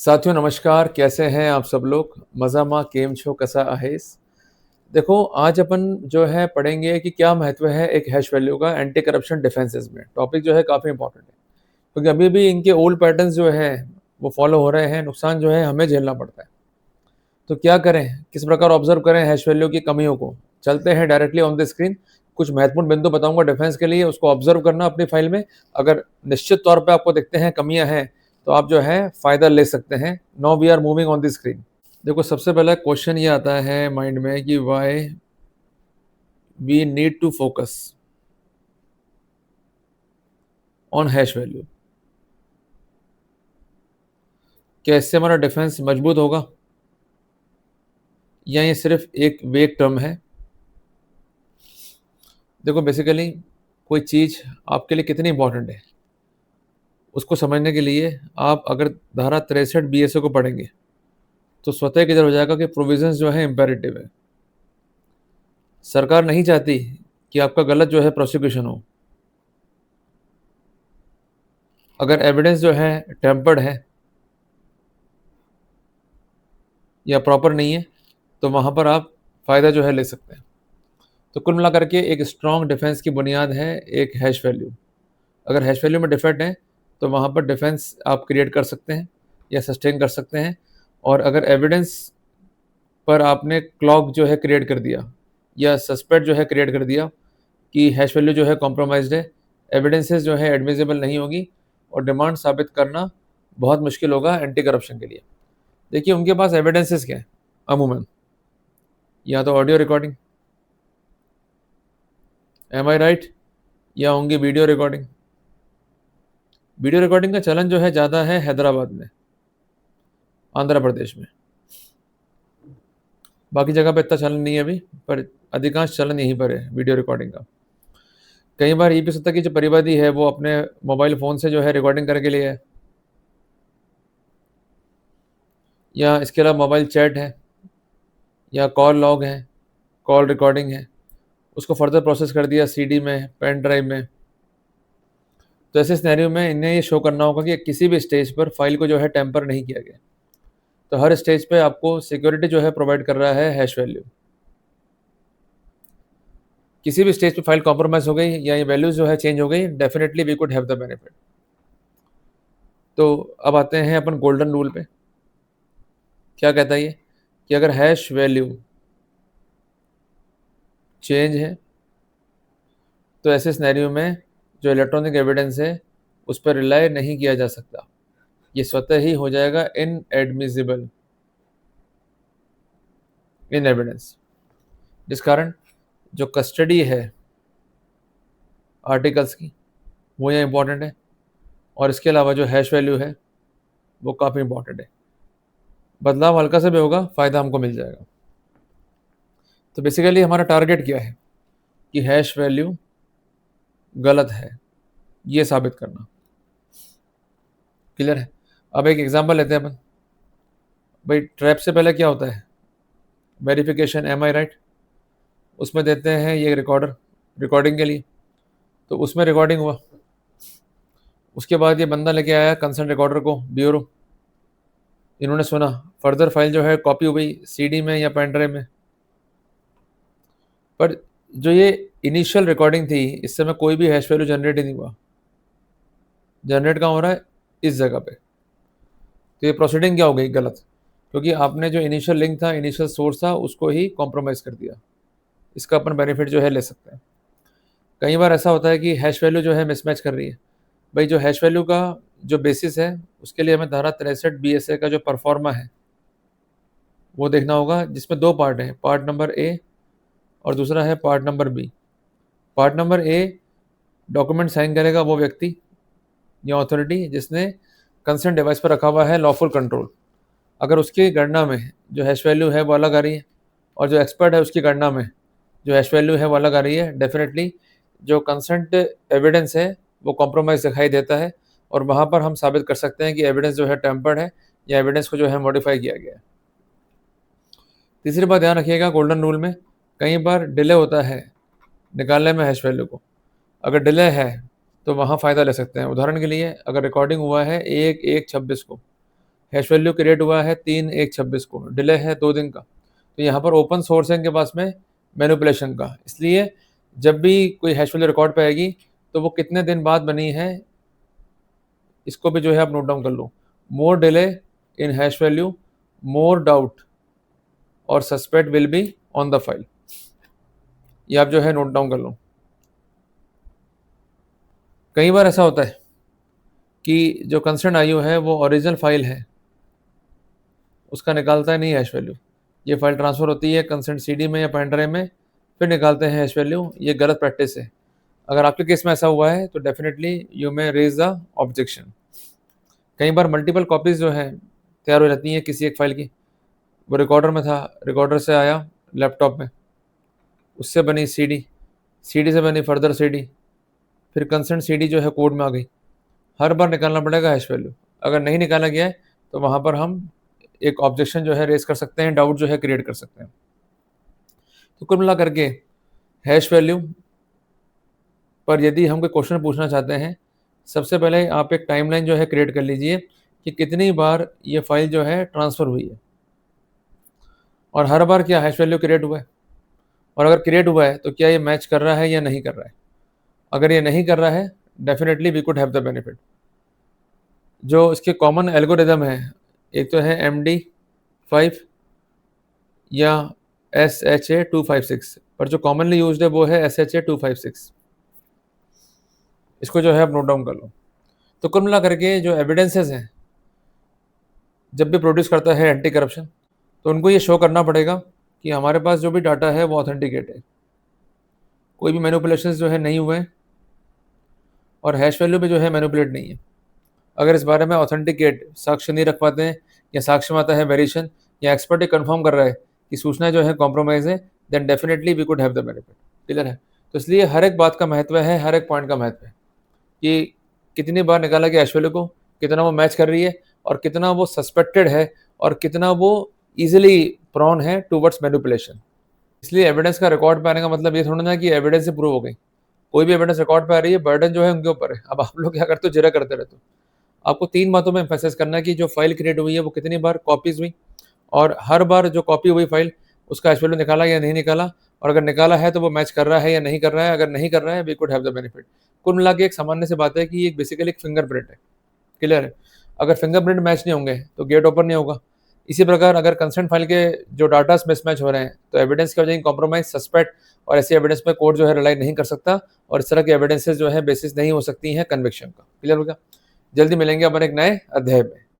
साथियों नमस्कार, कैसे हैं आप सब लोग? मज़ामा केम छो कसा आहेस? देखो आज अपन जो है पढ़ेंगे कि क्या महत्व है एक हैश वैल्यू का एंटी करप्शन डिफेंसेस में। टॉपिक जो है काफ़ी इंपॉर्टेंट है, क्योंकि अभी भी इनके ओल्ड पैटर्न्स जो हैं वो फॉलो हो रहे हैं, नुकसान जो है हमें झेलना पड़ता है। तो क्या करें? किस प्रकार ऑब्ज़र्व करें हैश वैल्यू की कमियों को? चलते हैं डायरेक्टली ऑन द स्क्रीन। कुछ महत्वपूर्ण बिंदु बताऊँगा डिफेंस के लिए, उसको ऑब्ज़र्व करना अपनी फाइल में। अगर निश्चित तौर पे आपको दिखते हैं कमियाँ हैं, तो आप जो है फ़ायदा ले सकते हैं। Now we are moving on the screen. देखो सबसे पहला क्वेश्चन ये आता है माइंड में कि why we need to focus on hash value. क्या इससे हमारा डिफेंस मजबूत होगा, या ये सिर्फ एक वेग टर्म है? देखो बेसिकली कोई चीज़ आपके लिए कितनी इंपॉर्टेंट है, उसको समझने के लिए आप अगर धारा 63 बीएसए को पढ़ेंगे तो स्वतः क्लियर हो जाएगा कि प्रोविजंस जो है इम्पेरेटिव है। सरकार नहीं चाहती कि आपका गलत जो है प्रोसिक्यूशन हो। अगर एविडेंस जो है टेम्पर्ड है या प्रॉपर नहीं है, तो वहाँ पर आप फ़ायदा जो है ले सकते हैं। तो कुल मिलाकर के एक स्ट्रॉन्ग डिफेंस की बुनियाद है एक हैश वैल्यू। अगर हैश वैल्यू में डिफेक्ट है, तो वहाँ पर डिफेंस आप क्रिएट कर सकते हैं या सस्टेन कर सकते हैं। और अगर एविडेंस पर आपने क्लॉग जो है क्रिएट कर दिया या सस्पेक्ट जो है क्रिएट कर दिया कि हैश वैल्यू जो है कॉम्प्रोमाइज़्ड है, एविडेंसेस जो है एडमिसिबल नहीं होगी और डिमांड साबित करना बहुत मुश्किल होगा एंटी करप्शन के लिए। देखिए उनके पास एविडेंसेस क्या हैं अमूमन, या तो ऑडियो रिकॉर्डिंग, एम आई राइट, या होंगी वीडियो रिकॉर्डिंग। वीडियो रिकॉर्डिंग का चलन जो है ज़्यादा है हैदराबाद में, आंध्र प्रदेश में। बाकी जगह पे इतना चलन नहीं है अभी, पर अधिकांश चलन यहीं पर है वीडियो रिकॉर्डिंग का। कई बार ये भी सकता है कि जो परिवादी है वो अपने मोबाइल फ़ोन से जो है रिकॉर्डिंग करके लिए है, या इसके अलावा मोबाइल चैट है, या कॉल लॉग है, कॉल रिकॉर्डिंग है, उसको फर्दर प्रोसेस कर दिया सीडी में, पेन ड्राइव में। तो ऐसे सिनेरियो में इन्हें ये शो करना होगा कि किसी भी स्टेज पर फाइल को जो है टेम्पर नहीं किया गया। तो हर स्टेज पे आपको सिक्योरिटी जो है प्रोवाइड कर रहा है हैश वैल्यू। किसी भी स्टेज पे फाइल कॉम्प्रोमाइज़ हो गई या ये वैल्यूज़ जो है चेंज हो गई, definitely we could have the benefit. तो अब आते हैं अपन गोल्डन रूल पे। क्या कहता है ये कि अगर हैश वैल्यू चेंज है, तो ऐसे सिनेरियो में जो इलेक्ट्रॉनिक एविडेंस है उस पर रिलाई नहीं किया जा सकता। ये स्वतः ही हो जाएगा इनएडमिसिबल इन एविडेंस, जिस कारण जो कस्टडी है आर्टिकल्स की वो यहाँ इंपॉर्टेंट है। और इसके अलावा जो हैश वैल्यू है वो काफ़ी इंपॉर्टेंट है। बदलाव हल्का सा भी होगा, फ़ायदा हमको मिल जाएगा। तो बेसिकली हमारा टारगेट क्या है कि हैश वैल्यू गलत है, ये साबित करना। क्लियर है? अब एक एग्जांपल लेते हैं अपन। भाई ट्रैप से पहले क्या होता है? वेरिफिकेशन, एम आई राइट? उसमें देते हैं ये रिकॉर्डर रिकॉर्डिंग के लिए, तो उसमें रिकॉर्डिंग हुआ। उसके बाद ये बंदा लेके आया कंसर्न रिकॉर्डर को ब्यूरो, इन्होंने सुना, फर्दर फाइल जो है कॉपी हो गई सीडी में या पेन ड्राइव में। पर जो ये इनिशियल रिकॉर्डिंग थी, इस समय कोई भी हैश वैल्यू जनरेट ही नहीं हुआ। जनरेट कहाँ हो रहा है? इस जगह पे। तो ये प्रोसीडिंग क्या हो गई? गलत, क्योंकि आपने जो इनिशियल लिंक था, इनिशियल सोर्स था, उसको ही कॉम्प्रोमाइज़ कर दिया। इसका अपन बेनिफिट जो है ले सकते हैं। कई बार ऐसा होता है कि हैश वैल्यू जो है मिसमैच कर रही है। भाई जो हैश वैल्यू का जो बेसिस है, उसके लिए हमें धारा 63 बीएसए का जो परफॉर्मा है वो देखना होगा, जिसमें दो पार्ट हैं, पार्ट नंबर ए और दूसरा है part number B. Part number A document sign करेगा वो व्यक्ति या अथॉरिटी जिसने कंसर्न डिवाइस पर रखा हुआ है लॉफुल कंट्रोल। अगर उसकी गणना में जो हैश वैल्यू है वो अलग आ रही है, और जो एक्सपर्ट है उसकी गणना में जो हैश वैल्यू है वो अलग आ रही है, डेफिनेटली जो कंसर्ट एविडेंस है वो कॉम्प्रोमाइज़ दिखाई देता है, और वहाँ पर हम साबित कर सकते हैं कि एविडेंस जो है टेम्पर्ड है या एविडेंस को जो है मॉडिफाई किया गया है। तीसरी बात ध्यान रखिएगा, गोल्डन रूल में कई बार डिले होता है निकालने में हैश वैल्यू को। अगर डिले है तो वहाँ फ़ायदा ले सकते हैं। उदाहरण के लिए अगर रिकॉर्डिंग हुआ है 1/1/26 को, हैश वैल्यू क्रिएट हुआ है 3/1/26 को, डिले है 2 दिन का। तो यहाँ पर ओपन सोर्स है इनके पास में मैनिपुलेशन का, इसलिए जब भी कोई हैश वैल्यू रिकॉर्ड पे आएगी तो वो कितने दिन बाद बनी है इसको भी जो है आप नोट डाउन कर लो। More delay in hash value, more doubt और suspect will be on the file. ये आप जो है नोट डाउन कर लो। कई बार ऐसा होता है कि जो कंसर्न आईओ है वो ओरिजिनल फाइल है, उसका निकालता है नहीं हैश वैल्यू। ये फाइल ट्रांसफ़र होती है कंसर्न सीडी में या पेन ड्राइव में, फिर निकालते हैं हैश वैल्यू। ये गलत प्रैक्टिस है। अगर आपके केस में ऐसा हुआ है तो definitely you may raise the objection. कई बार मल्टीपल कॉपीज़ जो है तैयार हो जाती हैं किसी एक फाइल की। वो रिकॉर्डर में था, रिकॉर्डर से आया लैपटॉप में, उससे बनी सीडी, सीडी से बनी फर्दर सीडी, फिर कंसर्न सीडी जो है कोड में आ गई। हर बार निकालना पड़ेगा हैश वैल्यू। अगर नहीं निकाला गया है तो वहाँ पर हम एक ऑब्जेक्शन जो है रेज कर सकते हैं, डाउट जो है क्रिएट कर सकते हैं। तो कुल मिला करके हैश वैल्यू पर यदि हम कोई क्वेश्चन पूछना चाहते हैं, सबसे पहले आप एक टाइमलाइन जो है क्रिएट कर लीजिए कि कितनी बार ये फाइल जो है ट्रांसफ़र हुई है और हर बार क्या हैश वैल्यू क्रिएट हुआ है, और अगर क्रिएट हुआ है तो क्या ये मैच कर रहा है या नहीं कर रहा है। अगर ये नहीं कर रहा है, definitely we could have the benefit. जो इसके कॉमन एल्गोरिदम है, एक तो है MD5 या SHA-256, पर जो कॉमनली यूज्ड है वो है SHA-256। इसको जो है आप नोट डाउन कर लो। तो कुल मिला करके जो एविडेंसेस हैं, जब भी प्रोड्यूस करता है एंटी करप्शन, तो उनको ये शो करना पड़ेगा कि हमारे पास जो भी डाटा है वो ऑथेंटिकेट है, कोई भी मैनिपुलेशंस जो है नहीं हुए हैं और हैश वैल्यू भी जो है मैनिपुलेट नहीं है। अगर इस बारे में ऑथेंटिकेट साक्ष्य नहीं रख पाते हैं या साक्ष्य में आता है वेरिएशन या एक्सपर्ट कंफर्म कर रहा है कि सूचना जो है कॉम्प्रोमाइज़ है, then definitely we could have the benefit. Clear है? तो इसलिए हर एक बात का महत्व है, हर एक पॉइंट का महत्व है कि कितनी बार निकाला गया हैश वैल्यू को, कितना वो मैच कर रही है और कितना वो सस्पेक्टेड है और कितना वो ईजिली प्रोन है टूवर्ड्स मैनिपुलेशन। इसलिए एविडेंस का रिकॉर्ड पे आने का मतलब ये थोड़ा ना कि एविडेंस से प्रूव हो गई। कोई भी एविडेंस रिकॉर्ड पे आ रही है, बर्डन जो है उनके ऊपर है। अब आप लोग क्या करते हो, जिरा करते रहते हो। आपको 3 बातों में एम्फेसाइज़ करना है कि जो फाइल क्रिएट हुई है वो कितनी बार कॉपीज़ हुई और हर बार जो कॉपी हुई फाइल उसका हैश वैल्यू निकाला या नहीं निकाला, और अगर निकाला है तो वो मैच कर रहा है या नहीं कर रहा है। अगर नहीं कर रहा है, we could have the benefit. कुल मिला के एक सामान्य सी बात है कि ये बेसिकली एक फिंगरप्रिंट है। क्लियर है? अगर फिंगरप्रिंट मैच नहीं होंगे तो गेट ओपन नहीं होगा। इसी प्रकार अगर कंसर्न फाइल के जो डाटास मिसमैच हो रहे हैं तो एविडेंस की वजह से कॉम्प्रोमाइज, सस्पेक्ट और ऐसी एविडेंस पे कोर्ट जो है रिलाई नहीं कर सकता और इस तरह की एविडेंसेस जो है बेसिस नहीं हो सकती हैं कन्विक्शन का। क्लियर हो गया? जल्दी मिलेंगे अपन एक नए अध्याय में।